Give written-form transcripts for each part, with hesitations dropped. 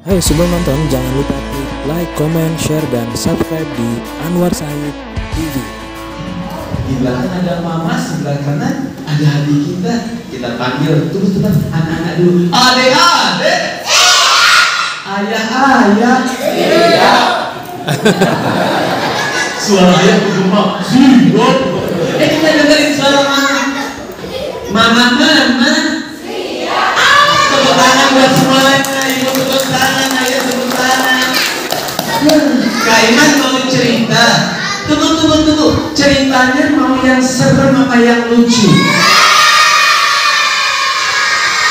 Hey, sebelum nonton jangan lupa klik like, comment, share, dan subscribe di Anwar Said TV. Di belakang ada mama, sebelah kanan ada adik kita. Kita panggil terus anak-anak dulu. Adek, adek. Ayah, ayah. Iya. Suara ayah bergema. Siap. Kita dengerin suara mama. Mama, mama. Tepuk tangan buat semuanya. Ibu tepuk tangan, ayah tepuk tangan. Kak Iman mau cerita. Tunggu. Ceritanya mau yang serem apa yang lucu?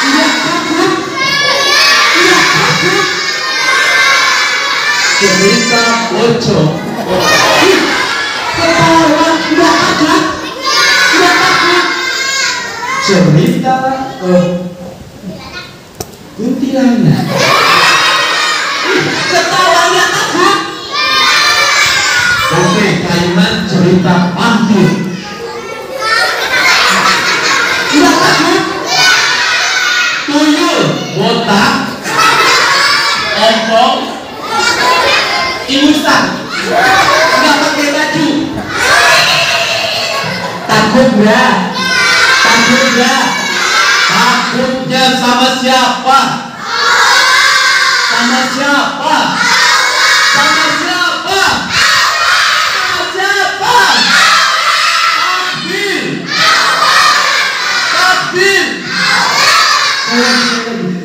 Iya, kakak. Iya, kakak. Cerita pocong. Ketawa, iya, kakak. Iya, kakak. Cerita kuntilanak. Ketawa, iya, kakak. Oke, Kaiman cerita pantun. Sudah takut? Tuyul, botak, ompong, imusan, nggak pakai baju. Takut nggak? Takut nggak? Takutnya sama siapa? Sama siapa? Sama siapa?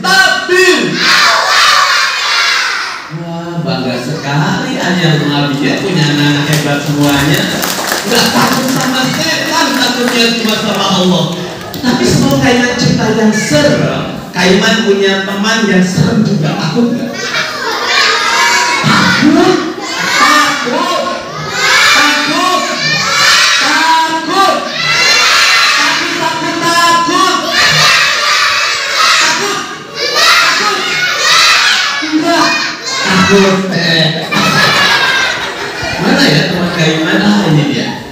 Tabir. Wah, bangga sekali Anyar Muawiyah punya anak hebat semuanya. Gak takut sama setan, takutnya cuma sama Allah. Tapi sebelum Kaiman cerita yang serem, Kaiman punya teman yang serem juga. Takut gak? Takut. Mana ya teman Kaiman? Ah, ini dia.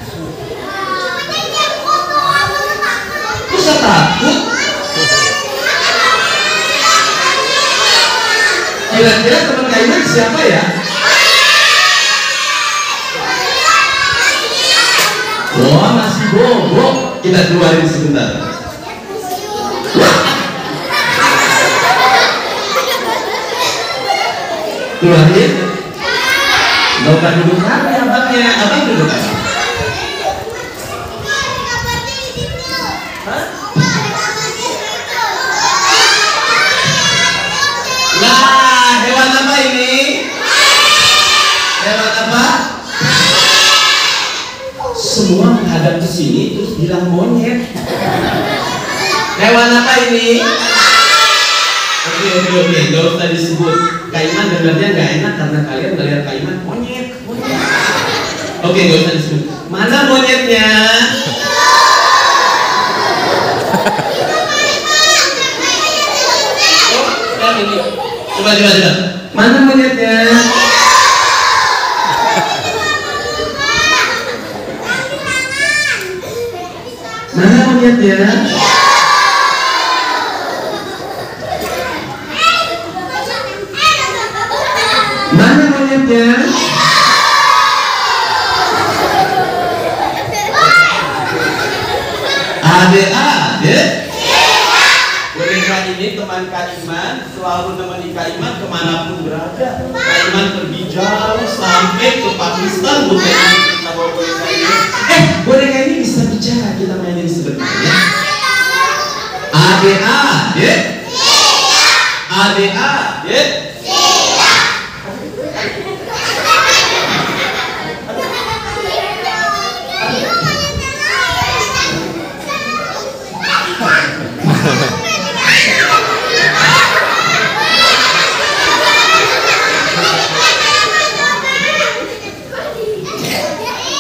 Masa takut? Kira-kira teman Kaiman siapa ya? Wah, masih bobo. Kita keluarin sebentar. Keluarin. Nggak usah duduk apa abangnya. Abang duduk apa? Nah, hewan apa ini? Hewan apa? Semua menghadap ke sini terus bilang monyet. Hewan apa ini? Oke, gak usah disebut. Kaiman dengarnya gak enak karena kalian melihat Kaiman monyet. Oke, gak usah disebut. Mana monyetnya? Oh, yang ini. Coba. Mana monyetnya? Mana monyetnya? Mana monyetnya? Adek. Boneka ini teman Kaiman, selalu menemani Kaiman kemanapun berada. Kaiman pergi jauh sampai ke Pakistan. Boneka ini bisa bicara, kita mainin sebentar ya. Adek.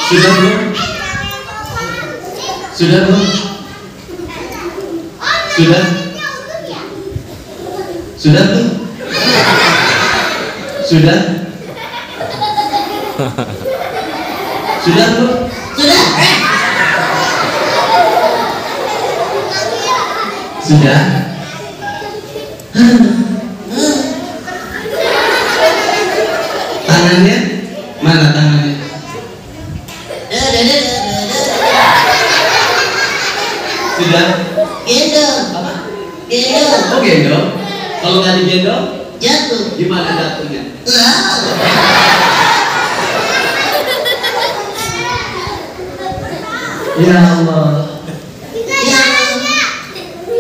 Sudah belum? Sudah belum? Sudah? Sudah? Tangannya? Mana tangannya? Sudah? Gendong. Apa? Gendong. Oh gendong? Kalau nggak digendong? Jatuh. Gimana jatuhnya? Ya Allah.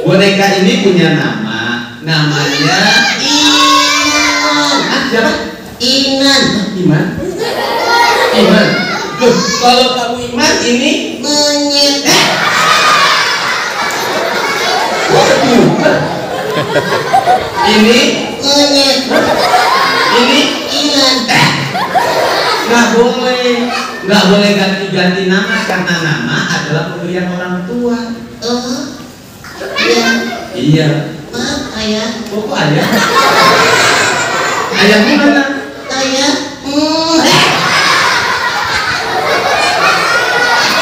Boneka ini punya nama. Namanya Iman. siapa? Iman. Iman. Iman. Loh, kalau kamu Iman ini Monyet. ini Monyet. ini Iman. nggak boleh ganti-ganti nama karena nama adalah pemberian orang tua. Oh. Ya. Iya. Maaf ayah. Kok ayah? Ayah gimana? Ayah.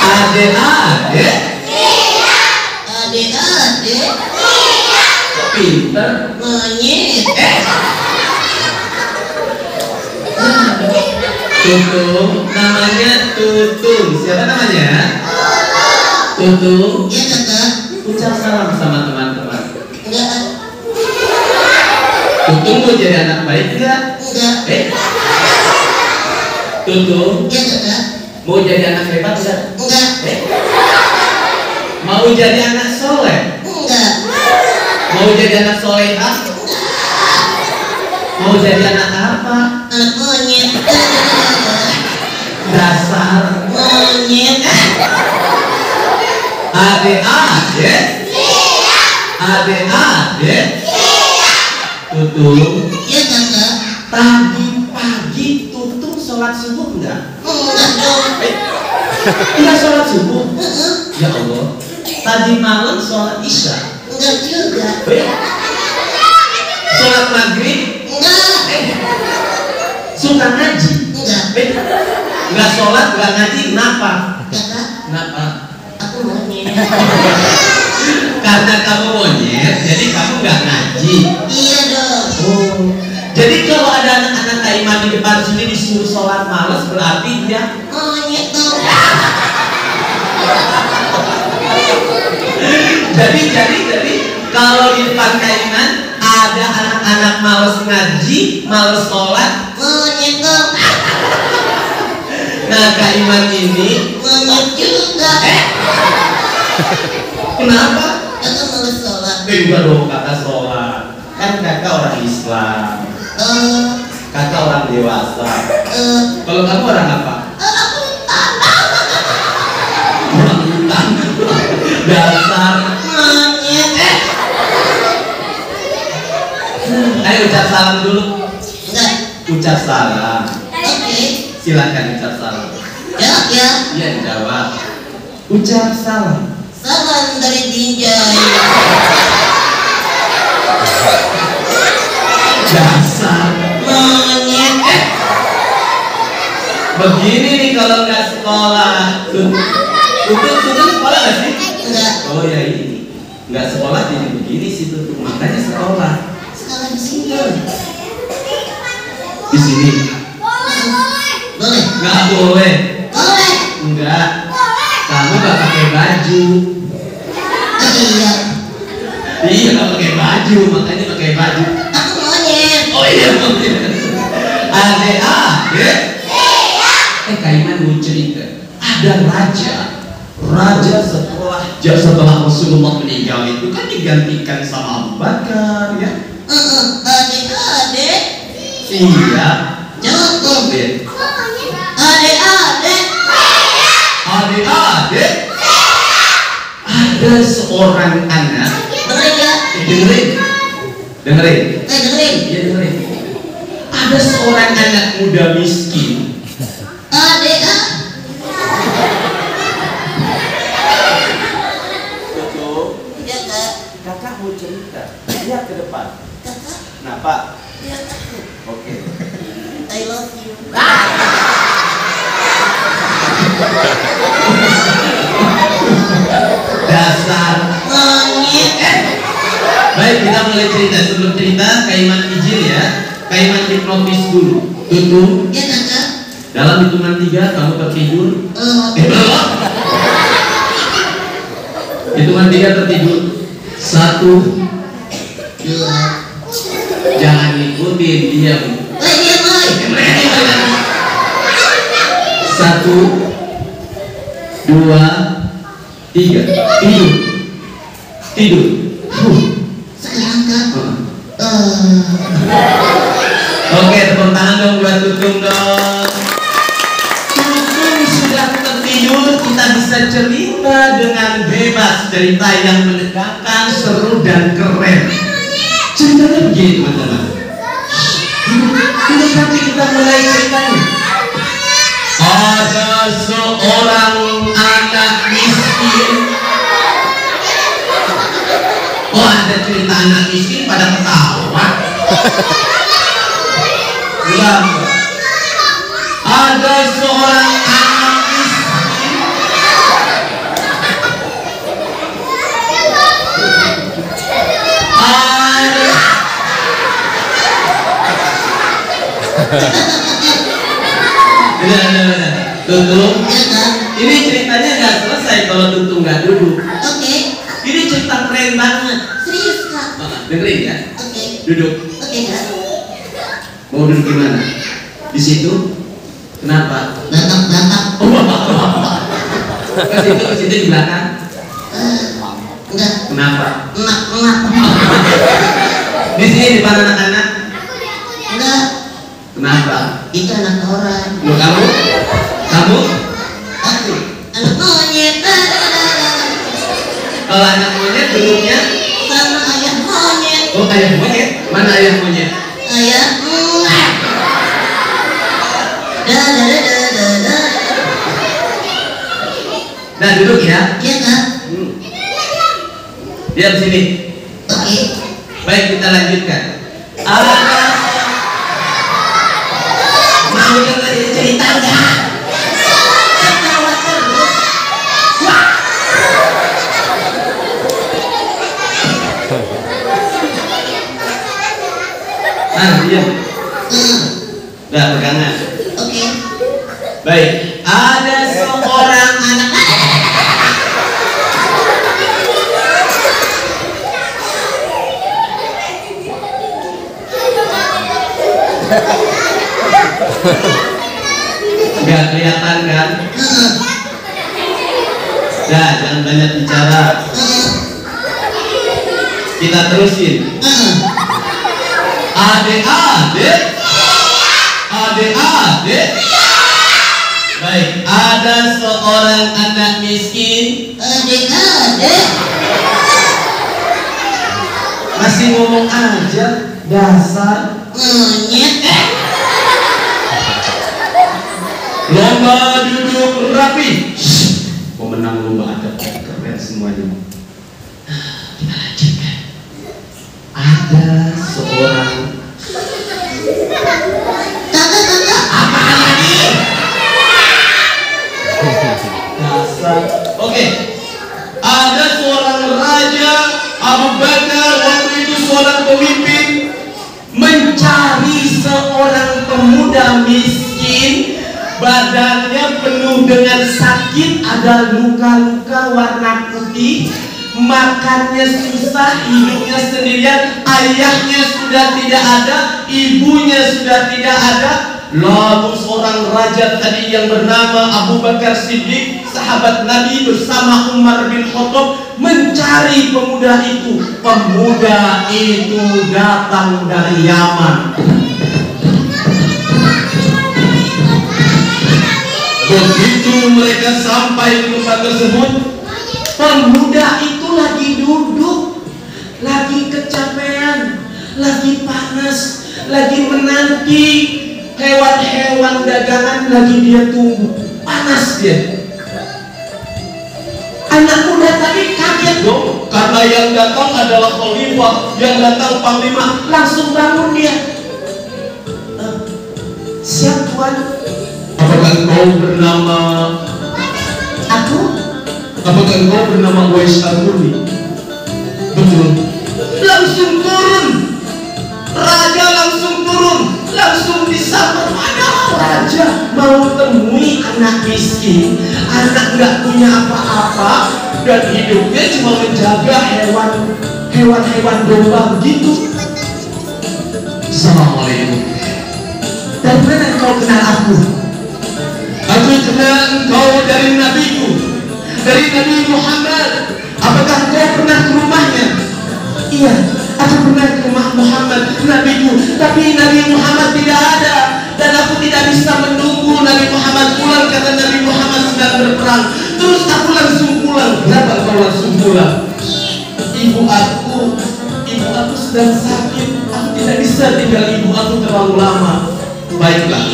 Adik-adik. Adik-adik. Pinter. Monyet. Tutung, namanya Tutung. Siapa namanya? Tutung. Ya kakak. Ucap salam sama teman-teman. Enggak. Tutung mau jadi anak baik nggak? Enggak. Tutung Ya kakak. mau jadi anak hebat nggak? Enggak. Mau jadi anak soleh? Enggak. Mau jadi anak solehah? Mau jadi anak apa? Anak monyet. Dasar Monyet. adik-adik. Adik-adik. Tutung. Ya kakak. Tadi pagi Tutung sholat subuh enggak? Enggak dong. Enggak sholat subuh? Ya Allah. Tadi malam sholat isya? Enggak juga. Sholat maghrib? Enggak. Suka ngaji? Enggak. Enggak sholat, enggak ngaji, kenapa? Kakak. Kenapa? Aku monyet. Karena kamu monyet, jadi kamu enggak ngaji. Iya dong. Oh. Jadi kalau ada anak-anak Kak Iman di depan sini disuruh sholat malas, berarti dia Monyet dong. jadi kalau di depan Kak Iman ada anak-anak males ngaji, males sholat. Monyet dong. Nah Kak Iman ini Monyet juga. kenapa? Kakak males sholat. Enggak dong kakak sholat. Kan kakak orang Islam. Kakak orang dewasa. Kalau kamu orang apa? Orang hutan. Dasar. Monyet. Ayo ucap salam dulu. Enggak. Ucap salam. Oke. Silakan ucap salam. Jawab ya. Iya jawab. Ucap salam. Salam dari Binjai. Dasar. Monyet. Begini nih kalau nggak sekolah. Tuntut sekolah nggak sih? Enggak. Oh ya ini nggak sekolah jadi begini sih tuh, makanya sekolah Sekolah di sini. di sini Boleh. nggak boleh. Boleh. Enggak, kamu nggak pakai baju. Iya. Iya nggak pakai baju, makanya pakai baju. Aku monyet. Oh iya mungkin. Adik-adik. Kak Iman mau cerita. Ada raja setelah Rasulullah meninggal itu kan digantikan sama Abu Bakar ya. Adik-adik. Iya. Jawab dong. Adik-adik. Adik-adik. Ada seorang anak. Dengerin ya. Dengerin. Dengerin. Iya dengerin. Ada seorang anak muda miskin. Adik-adik. Ya kak. Kakak mau cerita. Lihat ke depan. Kakak. Kenapa? Ya kak. Oke. I love you. Dasar. Monyet. Baik, kita mulai cerita. Sebelum cerita, Kak Iman izin ya. Kak Iman hipnotis dulu. Tutup. Ya kakak. Dalam hitungan 3 kamu tertidur. Belum. Hitungan 3 tertidur. 1. 2. Jangan ikutin, diam. Diam boy. 1, 2, 3. Tidur. Tidur. Sekarang kak. Oke, tepuk tangan dong buat Tutung dong. Tutung sudah tertidur, kita bisa cerita dengan bebas. Cerita yang menegangkan, seru dan keren. Ceritanya begini teman-teman. Ini nanti kita mulai ceritanya. Ada seorang anak miskin. Oh, ada cerita anak miskin pada ketawa. Ulang. Ada seorang anak miskin. Benar. Tutung. Ini ceritanya nggak selesai kalau Tutung nggak duduk. Oke. Ini cerita keren banget. Serius kak. Dengerin ya. Oke. Duduk. Oke kak. Mau duduk di mana? Di situ. Kenapa? Belakang. Ke situ di belakang. Enggak. Kenapa? Enak. Di sini di mana anak-anak? Enggak. Kenapa? Itu anak orang. Loh, kamu? Aku anak monyet. Kalau anak monyet duduknya Sama ayah monyet. oh ayah monyet. Mana ayah monyet? Ayah. Nah, duduk ya. Iya kak. Diam sini. Oke. Baik, kita lanjutkan. Mau dengerin cerita enggak? Ketawa terus. Diam. Udah, pegangan. Oke. Baik, ada seorang anak. Nggak kelihatan kan? Nah, jangan banyak bicara. Kita terusin. Adik-adik. Baik, ada seorang anak miskin. Adik-adik. Masih ngomong aja. Dasar. Monyet. Lomba duduk rapi. Mau menang lomba adat keren semuanya. Kita lanjutkan. Ada seorang. Kakak. Apa lagi? Dasar. Oke. Ada seorang raja Abu Bakar, waktu itu seorang pemimpin, mencari seorang pemuda miskin. Badannya penuh dengan sakit, ada luka-luka warna putih, makannya susah, hidupnya sendirian, ayahnya sudah tidak ada, ibunya sudah tidak ada. Lalu seorang raja tadi yang bernama Abu Bakar Siddiq, sahabat Nabi, bersama Umar bin Khattab mencari pemuda itu. Pemuda itu datang dari Yaman. Begitu mereka sampai di tempat tersebut, pemuda itu lagi duduk, lagi kecapean, lagi panas, lagi menanti hewan-hewan dagangan, lagi dia tunggu. Panas dia. Anak muda tadi kaget dong, karena yang datang adalah khalifah, yang datang panglima. Langsung bangun dia. Siap tuan? Apakah engkau bernama? Aku. Apakah engkau bernama Uwais Al-Qarni? Betul. Langsung turun. Raja langsung turun, langsung disambut. miskin, anak nggak punya apa-apa, dan hidupnya cuma menjaga hewan-hewan domba begitu. Assalamualaikum. Dari mana engkau kenal aku? Aku kenal engkau dari nabiku, dari Nabi Muhammad. Apakah engkau pernah ke rumahnya? Iya, aku pernah ke rumah Muhammad, nabiku. Tapi Nabi Muhammad tidak ada, dan aku tidak bisa menunggu Nabi Muhammad pulang karena Nabi Muhammad sedang berperang. Terus aku langsung pulang. Kenapa kau langsung pulang? Ibu aku sedang sakit. Aku tidak bisa tinggal ibu aku terlalu lama. Baiklah,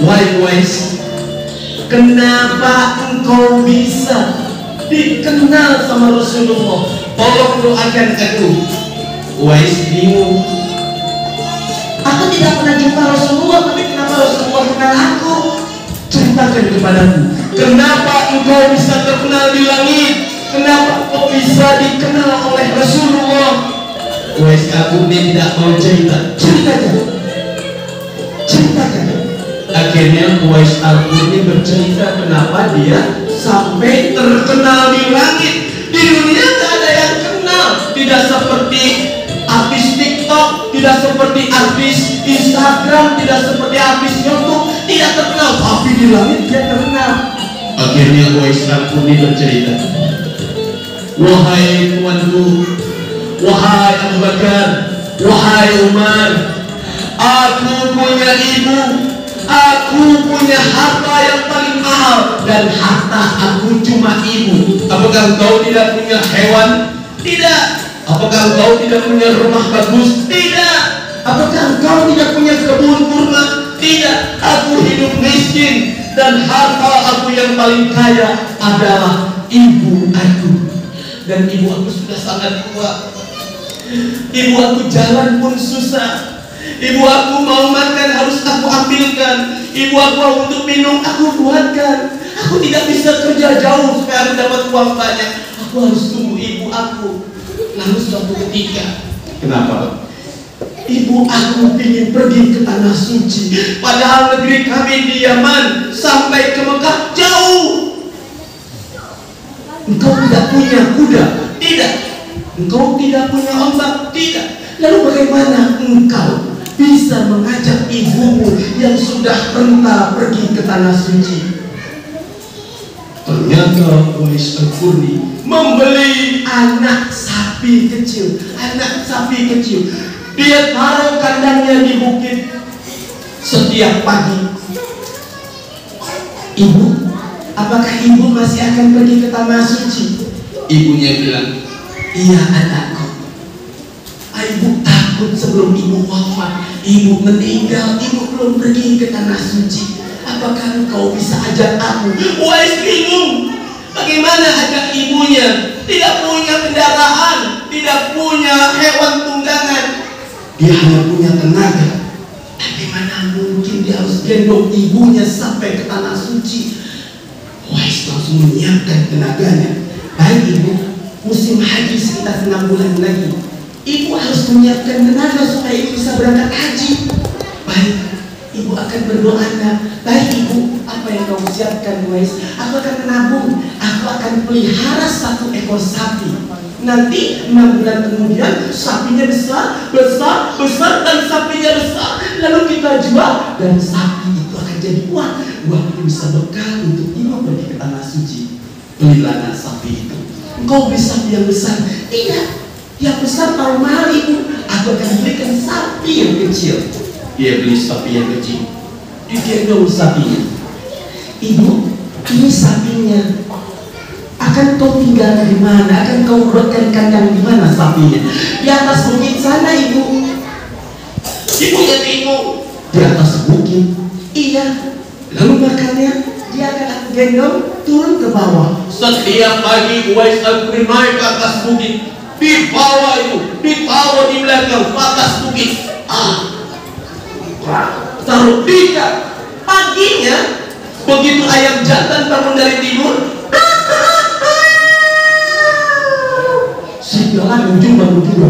Wais, kenapa engkau bisa dikenal sama Rasulullah? Tolong doakan aku. Wais bingung. Aku tidak pernah jumpa Rasulullah, tapi kenapa Rasulullah kenal aku? Ceritakan kepadaku, kenapa engkau bisa terkenal di langit? Kenapa engkau bisa dikenal oleh Rasulullah? Wais aku ini tidak mau cerita. Ceritakan. Akhirnya Wais Al-Qarni bercerita kenapa dia sampai terkenal di langit. Di dunia tidak ada yang kenal. Tidak seperti artis TikTok, tidak seperti artis Instagram, tidak seperti artis YouTube, tidak terkenal. Tapi di langit dia terkenal. Akhirnya Wais Al-Qarni bercerita, wahai tuanku, wahai Abu Bakar, wahai Umar, aku punya ibu, aku punya harta yang paling mahal, dan harta aku cuma ibu. Apakah engkau tidak punya hewan? Tidak. Apakah engkau tidak punya rumah bagus? Tidak. Apakah engkau tidak punya kebun kurma? Tidak. Aku hidup miskin, dan harta aku yang paling kaya adalah ibu aku. Dan ibu aku sudah sangat tua. Ibu aku jalan pun susah. Ibu aku mau makan harus aku ambilkan. Ibu aku untuk minum aku buatkan. Aku tidak bisa kerja jauh supaya aku dapat uang banyak. Aku harus tunggu ibu aku. Lalu suatu ketika, kenapa? Ibu aku ingin pergi ke tanah suci. Padahal negeri kami di Yaman sampai ke Mekah jauh. Engkau tidak punya kuda? Tidak. Engkau tidak punya ombak? Tidak. Lalu bagaimana engkau bisa mengajak ibumu yang sudah renta pergi ke tanah suci? Ternyata Wais Al-Qarni membeli anak sapi kecil. Dia taruh kandangnya di bukit. Setiap pagi, ibu, apakah ibu masih akan pergi ke tanah suci? Ibunya bilang, iya anakku. Ibu takut sebelum ibu wafat, ibu meninggal, ibu belum pergi ke tanah suci. Apakah engkau bisa ajak aku? Wais bingung. Bagaimana ajak ibunya? Tidak punya kendaraan, tidak punya hewan tunggangan. Dia hanya punya tenaga. Bagaimana mungkin dia harus gendong ibunya sampai ke tanah suci? Wais langsung menyiapkan tenaganya. Baik ibu, musim haji sekitar 6 bulan lagi. Ibu harus menyiapkan tenaga supaya ibu bisa berangkat haji. Baik, ibu akan berdoa. Baik ibu, apa yang kau siapkan Wais? Aku akan menabung. Aku akan pelihara 1 ekor sapi. Nanti 6 bulan kemudian sapinya besar, dan sapinya besar. Lalu kita jual, dan sapi itu akan jadi uang. Uang itu bisa bekal untuk ibu pergi ke tanah suci. Belilah sapi itu. Engkau beli sapi yang besar? Tidak. Yang besar terlalu mahal ibu. Aku akan belikan sapi yang kecil. Dia beli sapi yang kecil. Digendong sapinya. Ibu, ini sapinya. Akan kau tinggal di mana? Akan kau buatkan kandang di mana sapinya? Di atas bukit sana ibu. Ibunya bingung. Di atas bukit? Iya. Lalu makannya dia akan aku gendong turun ke bawah. Setiap pagi Wais Al-Qarni naik ke atas bukit. Di bawah itu, ditaruh di belakang atas bukit. Taruh tiga. Paginya begitu ayam jantan bangun dari tidur, si piala bangun juga.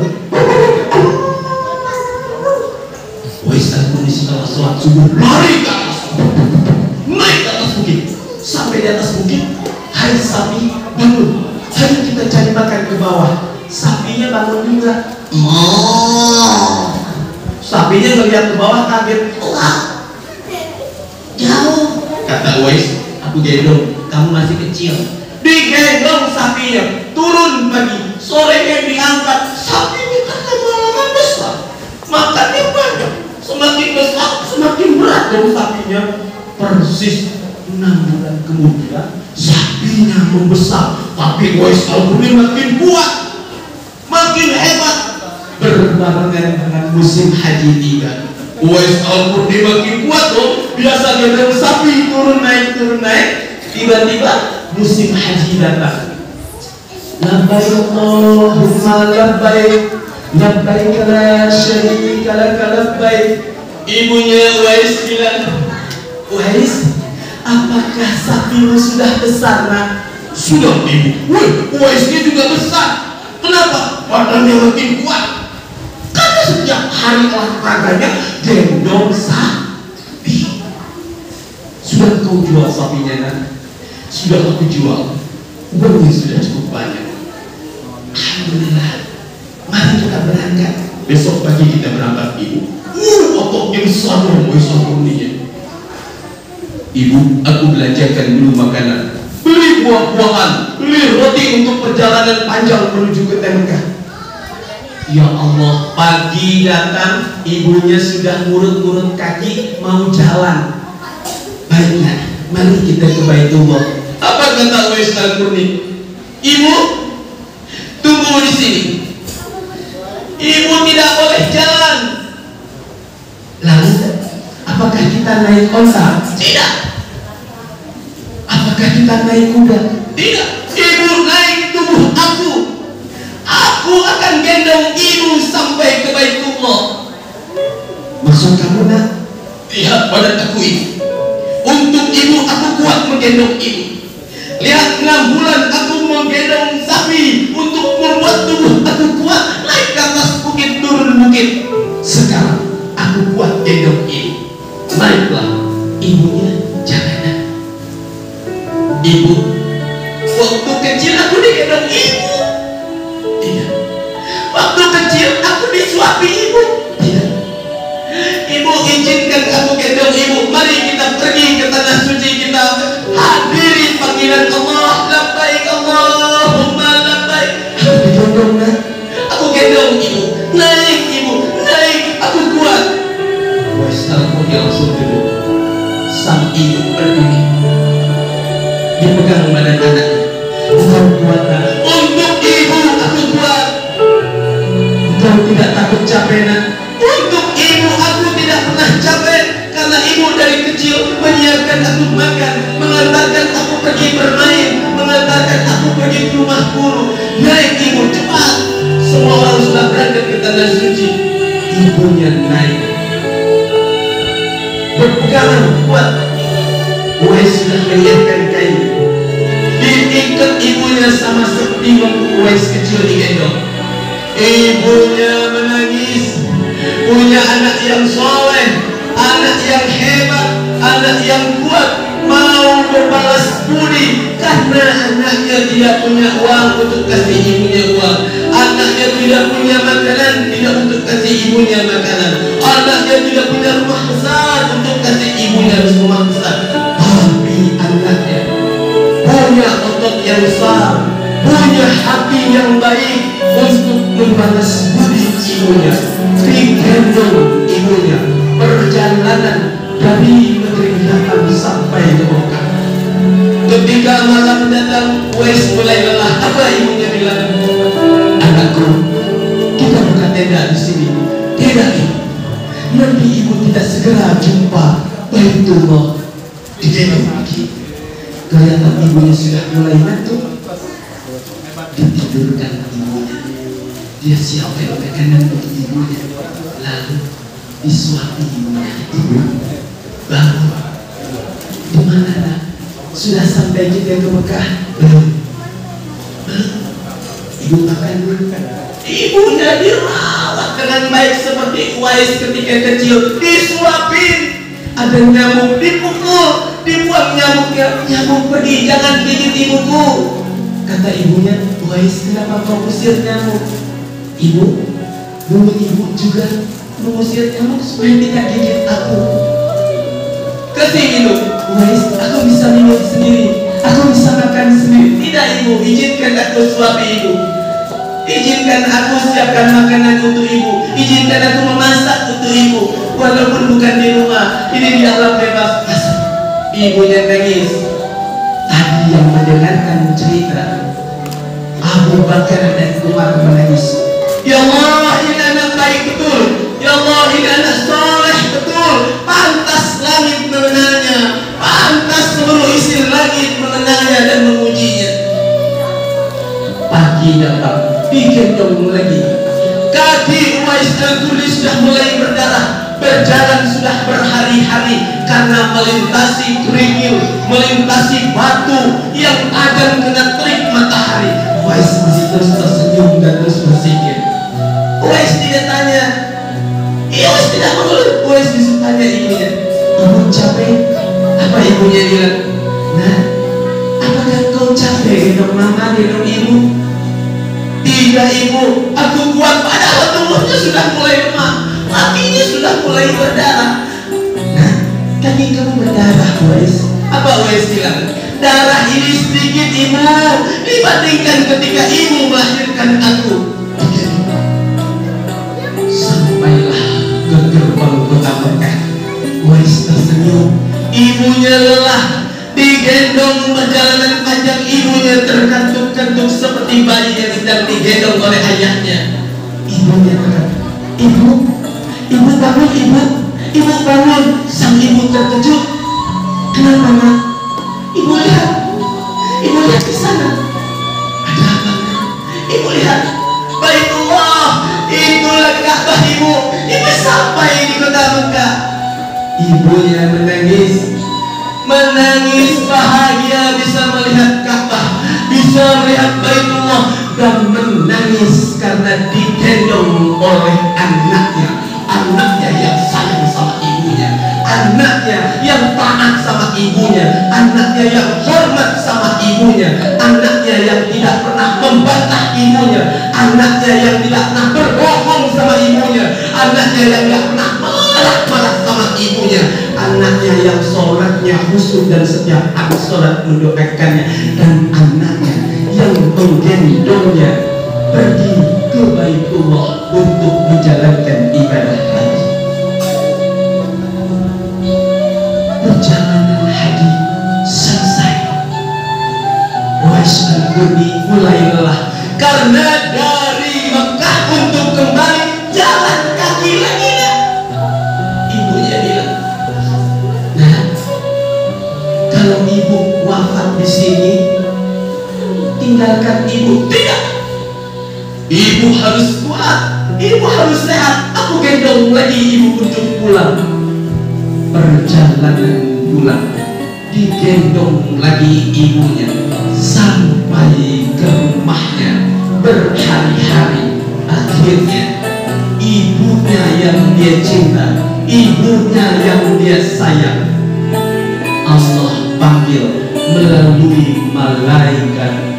Wais Al-Qarni setelah sholat subuh lari ke atas, naik ke atas bukit. lihat ke bawah kaget. Wah, jauh. Kata Uwais, aku gendong, kamu masih kecil. Digendong sapinya, turun pagi, sorenya diangkat. Sapinya kan lama-lama besar, makannya banyak. Semakin besar, semakin berat dong sapinya. Persis 6 bulan kemudian, sapinya membesar. Tapi Uwais Al-Qarni makin kuat, makin hebat. Berbarengan dengan musim haji tiba, Uwais Al-Qarni makin kuat dong. Biasa gendong sapi, turun naik. Tiba-tiba musim haji datang. Labbaik Allahumma labbaik, labbaik la syarika lak labbaik. Ibunya Uwais bilang, Uwais, apakah sapimu sudah besar, nak? Sudah, ibu. Uwaisnya juga besar. Kenapa? Badannya makin kuat. Karena setiap hari olahraganya gendong sapi. Sudah kau jual sapinya, nak? Sudah aku jual. Uangnya sudah cukup banyak. Alhamdulillah. Mari kita berangkat. Besok pagi kita berangkat, ibu. Otoknya besar dong, Uwais Al-Qarni. Ibu, aku belanjakan dulu makanan. Beli buah-buahan, beli roti untuk perjalanan panjang menuju ke Mekah. Ya Allah, pagi datang, ibunya sudah ngurut-ngurut kaki mau jalan. Baiklah, mari kita ke Baitullah. Apa kata Uwais Al-Qarni? Ibu, tunggu di sini. Ibu tidak boleh jalan. Lalu, apakah kita naik onta? Tidak. Apakah kita naik kuda? Tidak. Ibu naik tubuh aku. Aku akan gendong ibu sampai ke Baitullah. Maksud kamu, nak? Lihat badan aku ini. Untuk ibu aku kuat menggendong ibu. Lihat 6 bulan aku menggendong sapi untuk membuat tubuh aku kuat naik ke atas bukit turun bukit. Sekarang aku kuat gendong ibu. Naiklah. Ibunya jangan, nak. Ibu, waktu kecil aku digendong ibu. Tidak. Waktu kecil aku disuapi ibu. Tidak. Ibu izinkan aku gendong ibu. Mari kita pergi ke tanah suci, kita hadiri panggilan Allah. Labbaik Allahumma labbaik. Aku digendong, nak. Aku gendong ibu. Naik ibu, naik. Aku kuat. Uwais Al-Qarni langsung duduk. Sang ibu berdiri. Dipegang badan anaknya. Engkau kuat, nak. Untuk ibu aku kuat. Engkau tidak takut capek, nak. Untuk ibu aku tidak pernah capek. Karena ibu dari kecil menyiapkan aku makan, mengantarkan aku pergi bermain, mengantarkan aku pergi ke rumah guru. Naik ibu, cepat. Semua orang sudah berangkat ke tanah suci. Ibunya naik, berpegangan kuat. Uwais sudah menyiapkan kain, diikat ibunya sama seperti waktu Uwais kecil digendong. Ibunya menangis. Punya anak yang soleh, anak yang hebat, anak yang kuat, mau berbalas budi karena anaknya tidak punya uang untuk kasih ibunya uang. Anaknya tidak punya makanan, tidak untuk kasih ibunya makanan. Anaknya tidak punya rumah besar untuk kasih ibunya rumah besar. Tapi anaknya punya otot yang besar, punya hati yang baik untuk membalas budi ibunya. Digendong ibunya perjalanan dari negeri Yaman sampai ke Mekah. Ketika malam datang, Uwais mulai lelah. Apa ibunya bilang? Anakku, kita buka tenda di sini. Tidak, ibu. Nanti ibu tidak segera jumpa Baitullah. Digendong lagi. Kelihatan ibunya sudah mulai ngantuk. Ditidurkan ibunya. Dia siapkan makanan untuk ibunya. Lalu disuapi ibunya. Ibu, bangun. Di mana, nak? Sudah sampai kita ke Mekah? Belum. Ibu makan dulu. Ibunya dirawat dengan baik seperti Uwais ketika kecil. Disuapin. Ada nyamuk, dipukul, dibuang nyamuknya. Nyamuk pergi, jangan gigit ibuku. Kata ibunya, Uwais, kenapa kau usir nyamuk? Ibu, dulu ibu juga mengusir nyamuk supaya tidak gigit aku. Kasih minum. Uwais, aku bisa minum sendiri, aku bisa makan sendiri. Tidak ibu, izinkan aku suapi ibu. Izinkan aku siapkan makanan untuk ibu. Izinkan aku memasak untuk ibu. Walaupun bukan di rumah, ini di alam bebas. Ibunya nangis. Tadi yang mendengarkan cerita Abu Bakar dan Umar menangis. Ya Allah, ini anak baik betul. Ya Allah, ini anak soleh betul. Pantas langit mengenalnya, pantas seluruh isi langit mengenalnya dan memujinya. Pagi datang, digendong lagi. Kaki Uwais Al-Qarni sudah mulai berdarah. Berjalan sudah berhari-hari karena melintasi kerikil, melintasi batu yang tajam kena terik matahari. Uwais masih terus tersenyum dan terus bersikir. Uwais tidak tanya, Uwais tidak mengeluh. Uwais disuruh tanya ibunya, ibu capek? Apa ibunya bilang, nah, apakah kau capek gendong mama, gendong ibu? Tidak ibu, aku kuat. Padahal tubuhnya sudah mulai lemah, kakinya sudah mulai berdarah. Nah, kaki kamu berdarah, Uwais. Apa Uwais bilang? Darah ini sedikit ibu dibandingkan ketika ibu melahirkan aku. Sampailah ke gerbang kota Mekah. Uwais tersenyum. Ibunya lelah, digendong perjalanan panjang. Ibunya terkantuk-kantuk seperti bayi yang sedang digendong oleh ayahnya. Ibunya terkantuk. Ibu bangun, ibu bangun. Sang ibu terkejut. Kenapa nak? Ibu lihat di sana. Ada apa? Ibu lihat Baitullah, itulah Ka'bah ibu. Ibu sampai di kota Mekah. Ibunya menangis bahagia bisa melihat Ka'bah, bisa melihat Baitullah, dan menangis karena digendong oleh anaknya yang sayang sama ibunya, anaknya yang taat sama ibunya, anaknya yang hormat sama ibunya, anaknya yang tidak pernah membantah ibunya, anaknya yang tidak pernah berbohong sama ibunya, anaknya yang tidak pernah marah sama ibunya, anaknya yang sholatnya khusyuk dan setiap habis sholat mendoakannya, dan anaknya yang menggendongnya pergi ke Baitullah untuk menjalankan ibadah haji. Perjalanan haji selesai. Uwais Al-Qarni mulai lelah karena dari Mekah untuk kembali jalan kaki lagi. Ibunya bilang, nah, kalau ibu wafat di sini, tinggalkan ibu. Tidak, ibu harus kuat, ibu harus sehat. Aku gendong lagi ibu untuk pulang. Perjalanan pulang, digendong lagi ibunya sampai ke rumahnya berhari-hari. Akhirnya ibunya yang dia cinta, ibunya yang dia sayang, Allah panggil melalui malaikat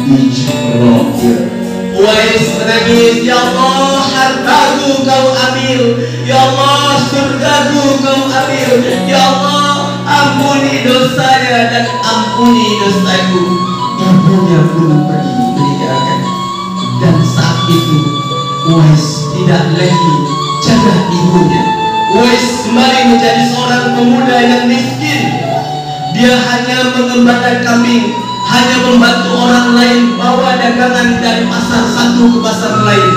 Jibril. Uwais menangis, ya Allah, hartaku kau ambil, ya Allah, surgaku kau ambil, ya Allah, ampuni dosanya dan ampuni dosaku. Ibunya pun pergi meninggalkan, dan saat itu Uwais tidak lagi jaga ibunya. Uwais kembali menjadi seorang pemuda yang miskin. Dia hanya mengembalakan kambing, hanya membantu orang lain bawa dagangan dari pasar satu ke pasar lain.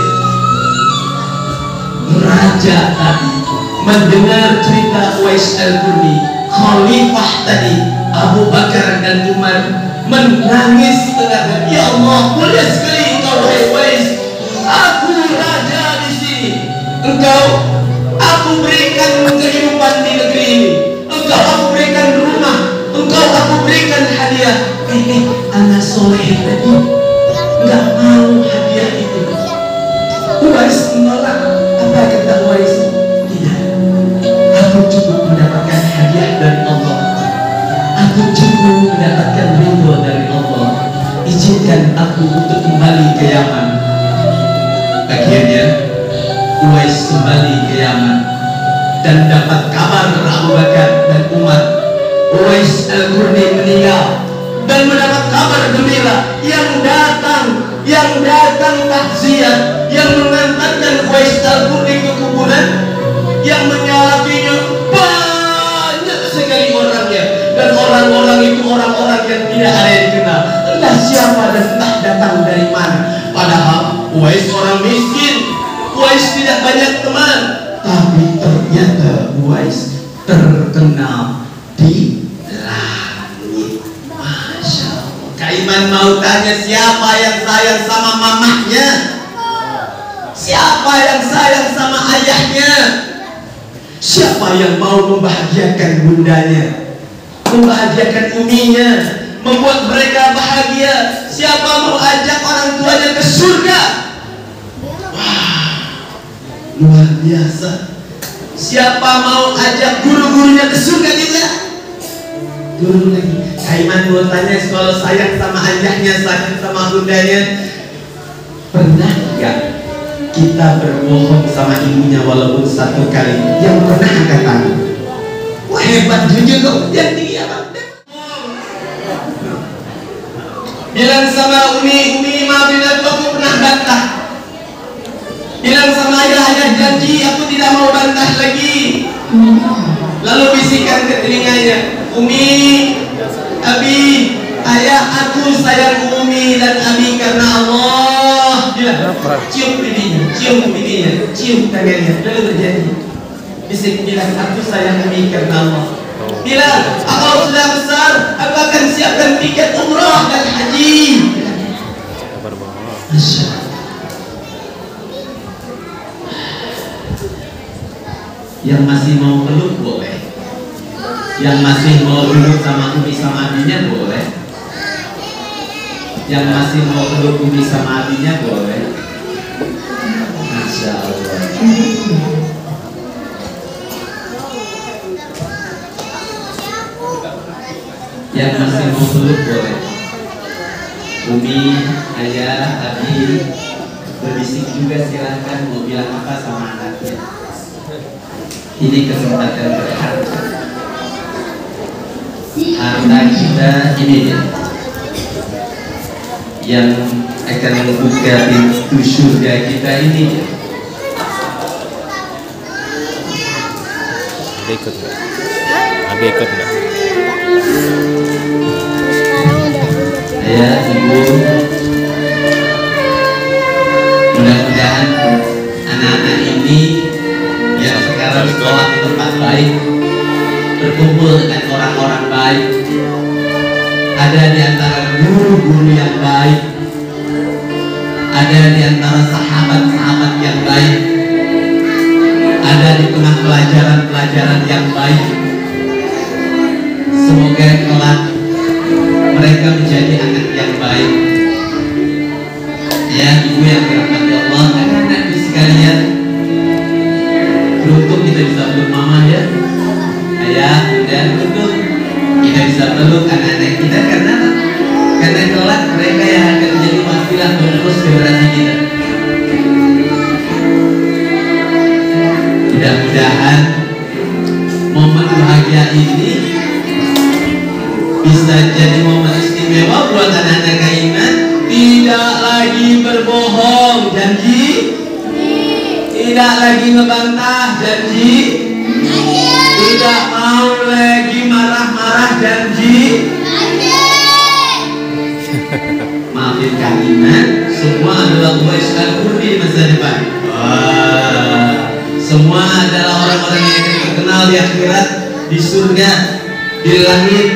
Raja tadi mendengar cerita Uwais Al-Qarni, khalifah tadi Abu Bakar dan Umar, menangis setengah. Ya Allah, mulia sekali engkau wahai Uwais. Aku raja di sini. Aku berikan kehidupan di negeri ini. Aku berikan rumah. Aku berikan hadiah. Anak soleh tadi nggak mau hadiah itu. Uwais menolak. Apa kata Uwais? Tidak, aku cukup mendapatkan hadiah dari Allah. Aku cukup mendapatkan ridho dari Allah. Izinkan aku untuk kembali ke Yaman. Akhirnya Uwais kembali ke Yaman dan dapat kabar Abu Bakar dan Umar. Uwais Al-Qurni meninggal dan mendapat kabar gembira. Yang datang takziah, yang mengantarkan Uwais Al-Qurni ke kuburan, yang menyalakinya banyak sekali orangnya, dan orang-orang itu orang-orang yang tidak ada yang dikenal, entah siapa dan entah datang dari mana. Padahal Uwais orang miskin, Uwais tidak banyak teman, tapi ternyata Uwais terkenal di langit. Masya Allah. Kaiman mau tanya, siapa yang sayang sama mamahnya? Siapa yang sayang sama ayahnya? Siapa yang mau membahagiakan bundanya, membahagiakan uminya, membuat mereka bahagia? Siapa mau ajak orang tuanya ke surga? Wah, luar biasa. Siapa mau ajak guru-gurunya ke surga juga? Guru lagi. Kaiman mau tanya, kalau sayang sama ayahnya, sayang sama bundanya, pernah nggak kita berbohong sama ibunya walaupun satu kali? Yang pernah angkat tangan. Wah, hebat jujur kok. Yang tinggi apa? Bilang sama Umi, maafin aku pernah bantah. Bilang sama ayah, janji aku tidak mau bantah lagi. Lalu bisikan ke telinganya, Umi, Abi, ayah, aku sayang Umi dan Abi karena Allah. Bilang, cium pipinya, cium tangannya, lalu berjanji. Bisik bilang, aku sayang Umi karena Allah. Bilang, kalau sudah besar, aku akan siapkan tiket umrah dan haji. Masya Allah. Yang masih mau peluk boleh, yang masih mau duduk sama Umi sama abinya boleh, yang masih mau peluk Umi sama abinya boleh. Masya Allah. Yang masih mau peluk boleh. Umi, ayah, abi, berbisik juga silahkan, mau bilang apa sama anaknya. Ini kesempatan berharga. Harta kita ini dia, yang akan membuka pintu surga kita ini dia. Ada ikut nggak? Ada ikut nggak? Ya, Ibu, mudah-mudahan anak-anak ini yang sekarang sekolah di tempat baik, berkumpul dengan orang-orang baik, ada di antara guru-guru yang baik, ada di antara sahabat-sahabat yang baik, ada di tengah pelajaran-pelajaran yang baik. Semoga kelak mereka menjadi anak yang baik. Ya, Ibu yang dirahmati Allah, anak-anakku sekalian, beruntung kita bisa peluk mama ya, ayah, dan beruntung kita bisa peluk anak-anak kita karena kelak mereka yang akan menjadi wasilah penerus generasi kita. Mudah-mudahan momen bahagia ini bisa jadi momen istimewa buat anak-anak Kaiman. Tidak lagi berbohong, janji. Tidak lagi ngebantah, janji. Tidak mau lagi marah-marah, janji. Maafin Kaiman, semua adalah Uwais Al-Qurni masa depan. Semua adalah orang-orang yang akan terkenal di akhirat, di surga, di langit,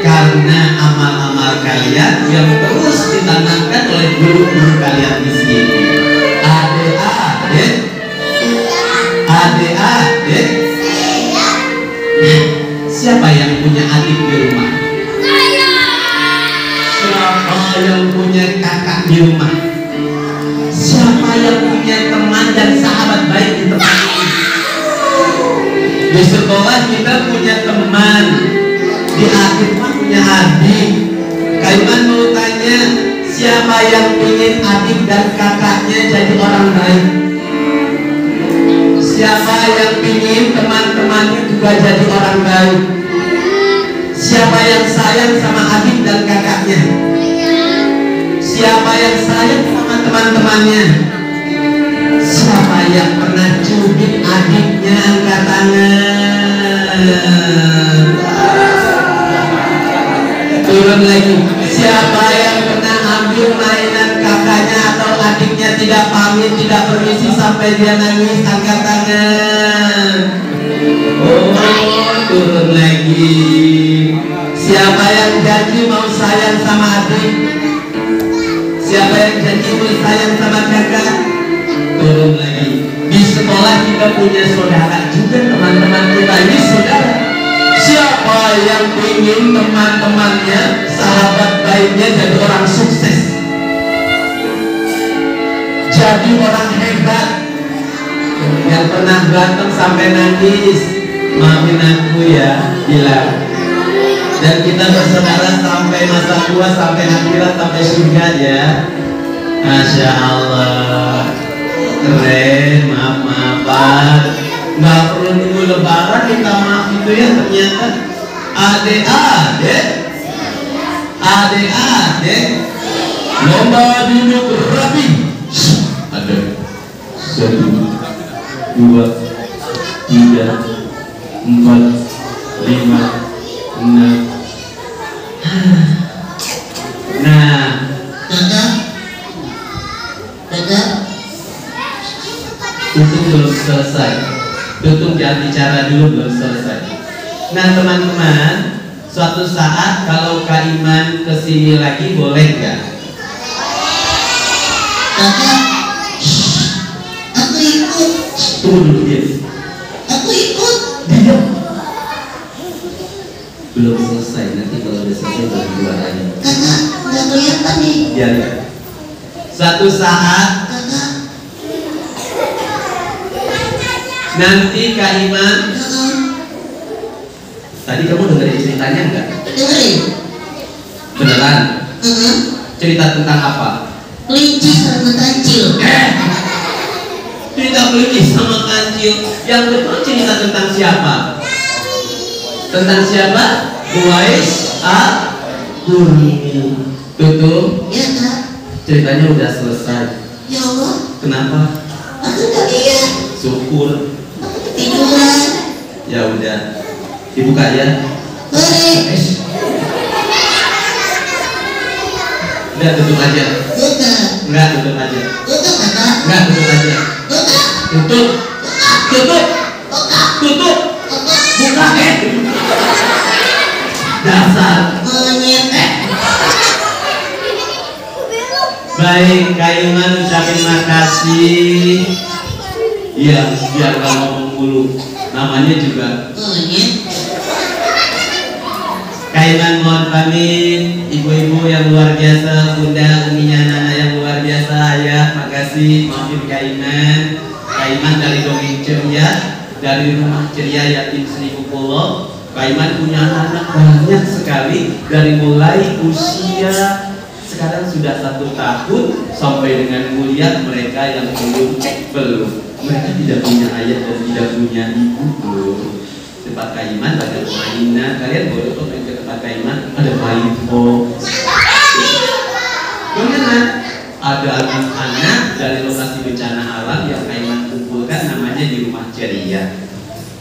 karena amal-amal kalian yang terus ditanamkan oleh guru-guru kalian di sini. Adik-adik, adik-adik, siapa yang punya adik di rumah? Siapa yang punya kakak di rumah? Siapa yang punya teman dan sahabat baik di tempat ini? Di sekolah kita punya teman, di akhir punya adik. Kaiman mau tanya, siapa yang ingin adik dan kakaknya jadi orang baik? Siapa yang ingin teman-temannya juga jadi orang baik? Siapa yang sayang sama adik dan kakaknya? Siapa yang sayang sama teman-temannya? Siapa yang pernah cubit adiknya? Angkat tangan. Turun lagi. Siapa yang pernah ambil mainan kakaknya atau adiknya, tidak pamit, tidak permisi sampai dia nangis? Angkat tangan. Oh, turun lagi. Siapa yang janji mau sayang sama adik? Siapa yang janji mau sayang sama kakak? Turun lagi. Di sekolah kita punya saudara juga, teman-teman kita ini saudara. Siapa yang ingin teman-temannya, sahabat baiknya jadi orang sukses, jadi orang hebat? Yang pernah berantem sampai nangis, maafin aku ya, bilang. Dan kita bersaudara sampai masa tua, sampai akhirat, sampai surga ya. Masya Allah, keren. Maaf-maafan, nggak perlu nunggu lebaran minta maaf itu ya. Ternyata adik-adik lomba duduk rapi. Ada 1, 2, 3, 4, 5, 6. Nah, Kakak, tutung belum selesai. Tutung jangan bicara dulu, belum selesai. Nah teman-teman, suatu saat kalau Kak Iman kesini lagi boleh nggak? kakak, aku ikut. Tunggu dulu dia. Aku ikut. Diam. Belum selesai. Nanti kalau udah selesai baru keluar aja. Kakak, nggak kelihatan nih. Biar. Suatu saat Kakak, nanti Kak Iman, tadi kamu dengerin ceritanya nggak? dengerin. Beneran? Cerita tentang apa? Kelinci sama kancil. Cerita kelinci sama kancil. Yang betul cerita tentang siapa? Tentang siapa? Uwais Al-Qarni. Tutup. Ya kak. Ceritanya udah selesai. Ya Allah, Kenapa? aku nggak lihat. Syukur. Aku ketiduran. Ya udah. Dibuka ya. Boleh. Udah tutup aja. Buka. Enggak, tutup aja. Buka kakak. Enggak, tutup aja. Buka. Tutup. Tutup. Tutup. Buka dasar. Monyet. Baik, Kak Iman ucapin makasih. Iya, biar gak ngomong mulu. Namanya juga Monyet. Kak Iman mohon pamit. Ibu-ibu yang luar biasa, bunda, uminya Nana yang luar biasa, ayah, makasih. Maafin Kak Iman. Kak Iman dari Dongeng Ceria, dari Rumah Ceria Yatim 1000 Pulau. Kak Iman punya anak banyak sekali, dari mulai usia sekarang sudah 1 tahun sampai dengan kuliah. Mereka yang belum mereka tidak punya ayah dan tidak punya ibu belum. Tempat Kak Iman ada mainan, kalian boleh kok main ke tempat Kak Iman, ada main-po. Beneran ada anak-anak dari lokasi bencana alam yang Kak Iman kumpulkan, namanya di Rumah Ceria.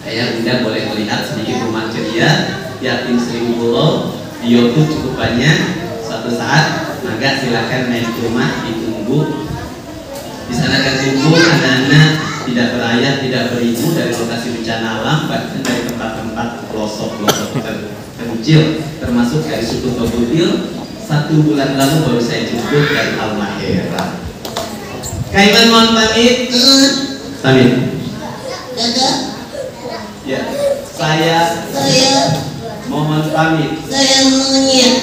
Ayah bunda boleh melihat sedikit Rumah Ceria Yatim 1000 Pulau di YouTube, cukup banyak. Suatu saat maka silakan main ke rumah, ditunggu. Di sana akan kumpul anak-anak tidak berayah, tidak beribu dari lokasi bencana alam, bahkan dari tempat-tempat pelosok-pelosok terpencil, termasuk dari suku Tobutil. 1 bulan lalu baru saya jemput dari Halmahera. Kak Iman mohon pamit. Pamit. Kakak, Ya, saya mohon pamit. saya monyet.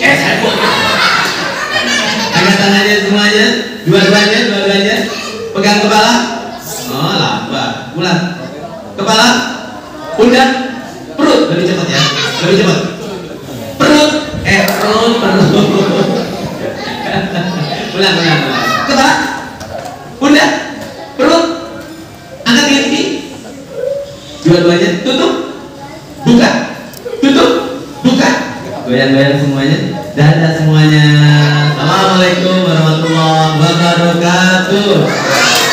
Angkat tangannya semuanya, dua-duanya, pegang kepala. Oh, lambat. Ulang. Kepala, pundak, perut. Lebih cepat ya, lebih cepat. Perut, perut. Ulang. Kepala, pundak, perut. Angkat kaki, Dua-duanya tutup, buka, tutup, buka. Goyang-goyang semuanya. Dadah semuanya. Assalamualaikum warahmatullahi wabarakatuh.